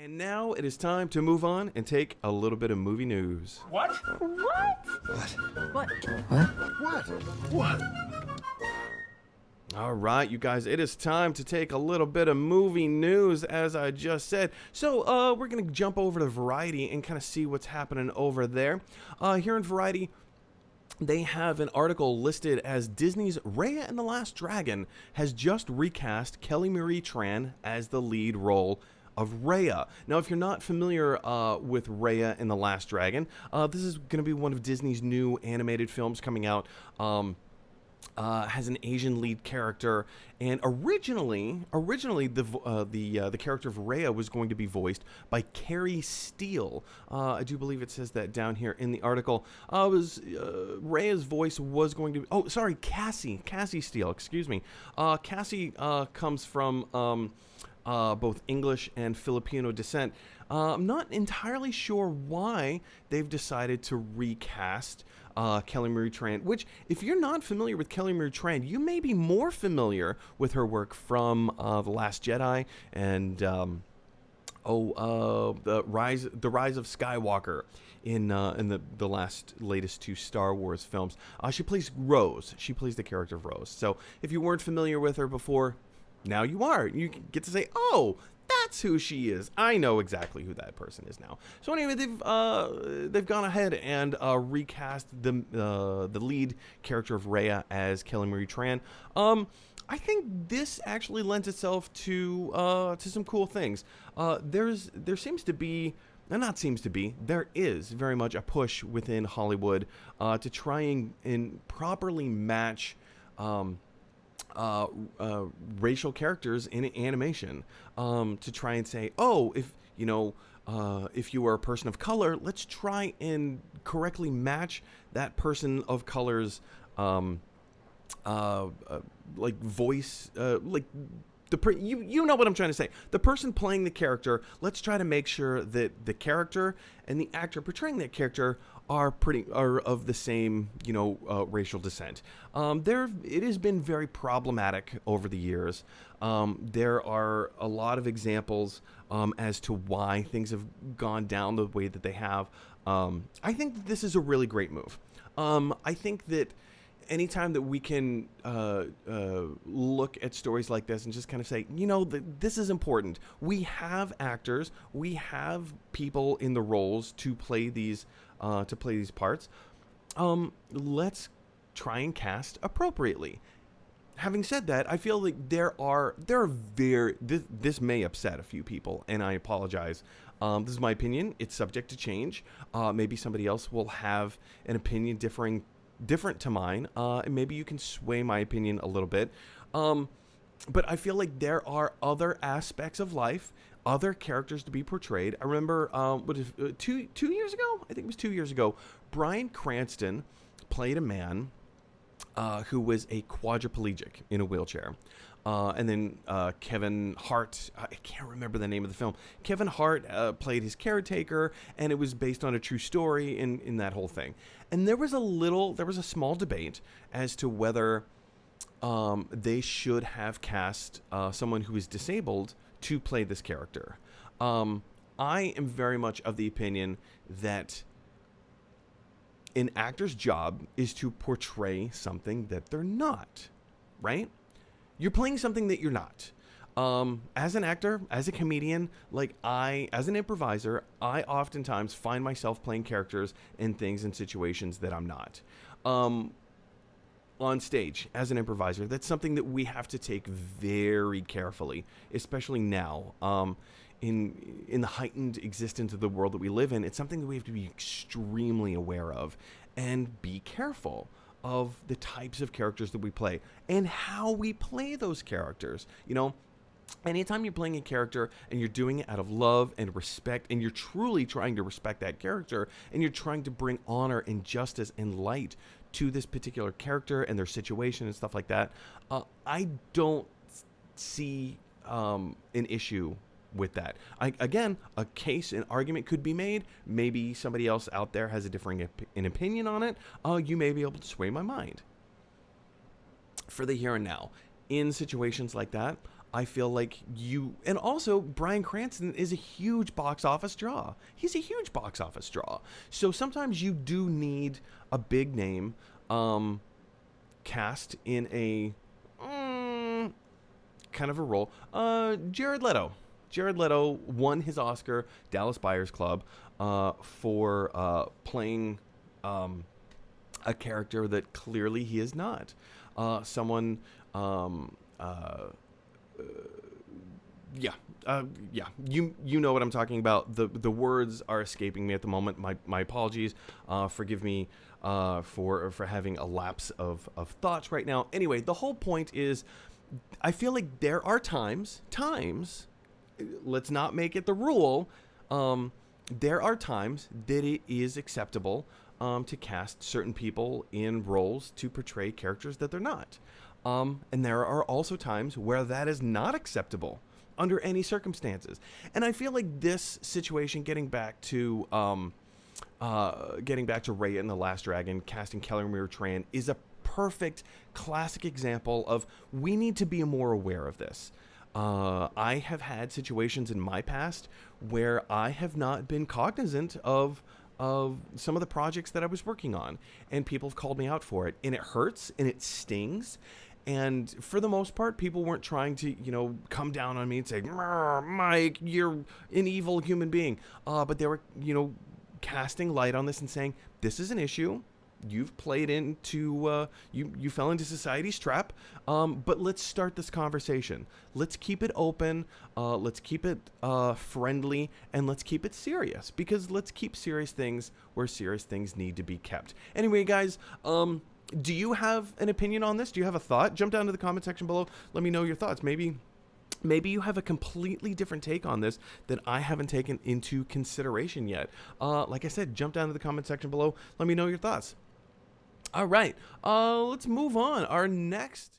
And now it is time to move on and take a little bit of movie news. What? What? What? What? All right, you guys, it is time to take a little bit of movie news, as I just said. So we're going to jump over to Variety and kind of see what's happening over there. Here in Variety, they have an article listed as Disney's Raya and the Last Dragon has just recast Kelly Marie Tran as the lead role of Raya. Now, if you're not familiar with Raya and the Last Dragon, this is going to be one of Disney's new animated films coming out. Has an Asian lead character, and originally the character of Raya was going to be voiced by Carrie Steele. I do believe it says that down here in the article. Raya's voice was going to be, Cassie Steele, excuse me. Cassie comes from both English and Filipino descent. I'm not entirely sure why they've decided to recast Kelly Marie Tran, which, if you're not familiar with Kelly Marie Tran, you may be more familiar with her work from The Last Jedi and the Rise of Skywalker in the latest two Star Wars films. She plays Rose. She plays the character of Rose. So if you weren't familiar with her before, now you are. You get to say, oh, that's who she is. I know exactly who that person is now. So anyway, they've gone ahead and recast the lead character of Raya as Kelly Marie Tran. I think this actually lends itself to some cool things. There is very much a push within Hollywood to try and properly match racial characters in animation, to try and say, oh, if you are a person of color, let's try and correctly match that person of color's voice, you know what I'm trying to say. The person playing the character, let's try to make sure that the character and the actor portraying that character are of the same, racial descent. It has been very problematic over the years. There are a lot of examples as to why things have gone down the way that they have. I think that this is a really great move. I think that anytime that we can look at stories like this and just kind of say, this is important. We have actors, we have people in the roles to play these parts. Let's try and cast appropriately. Having said that, I feel like this may upset a few people, and I apologize. This is my opinion. It's subject to change. Maybe somebody else will have an opinion different to mine, and maybe you can sway my opinion a little bit. But I feel like there are other aspects of life, other characters to be portrayed. I remember, 2 years ago? I think it was 2 years ago. Bryan Cranston played a man who was a quadriplegic in a wheelchair. And then Kevin Hart, I can't remember the name of the film. Kevin Hart played his caretaker, and it was based on a true story in that whole thing. And there was a small debate as to whether they should have cast someone who is disabled to play this character. I am very much of the opinion that an actor's job is to portray something that they're not, right? You're playing something that you're not. As an actor, as a comedian, as an improviser, I oftentimes find myself playing characters in things and situations that I'm not. On stage, as an improviser, that's something that we have to take very carefully, especially now. In the heightened existence of the world that we live in, it's something that we have to be extremely aware of and be careful of the types of characters that we play and how we play those characters. Anytime you're playing a character and you're doing it out of love and respect, and you're truly trying to respect that character, and you're trying to bring honor and justice and light to this particular character and their situation and stuff like that, I don't see an issue with that. Again, a case, an argument could be made. Maybe somebody else out there has a differing an opinion on it. You may be able to sway my mind. For the here and now, in situations like that, I feel like and also Bryan Cranston is a huge box office draw. He's a huge box office draw. So sometimes you do need a big name cast in a kind of a role. Jared Leto. Jared Leto won his Oscar, Dallas Buyers Club, for playing a character that clearly he is not. Someone, yeah, you know what I'm talking about. The words are escaping me at the moment. My apologies. Forgive me for having a lapse of thoughts right now. Anyway, the whole point is, I feel like there are times, let's not make it the rule. There are times that it is acceptable to cast certain people in roles to portray characters that they're not. And there are also times where that is not acceptable under any circumstances. And I feel like this situation, getting back to Raya and the Last Dragon, casting Kellermere Tran, is a perfect classic example of we need to be more aware of this. I have had situations in my past where I have not been cognizant of some of the projects that I was working on, and people have called me out for it, and it hurts and it stings. And for the most part, people weren't trying to, come down on me and say, Mike, you're an evil human being. But they were, casting light on this and saying, this is an issue. You've played into, you fell into society's trap. But let's start this conversation. Let's keep it open. Let's keep it friendly, and let's keep it serious, because let's keep serious things where serious things need to be kept. Anyway, guys, do you have an opinion on this? Do you have a thought? Jump down to the comment section below. Let me know your thoughts. Maybe you have a completely different take on this that I haven't taken into consideration yet. Like I said, jump down to the comment section below. Let me know your thoughts. All right, let's move on. Our next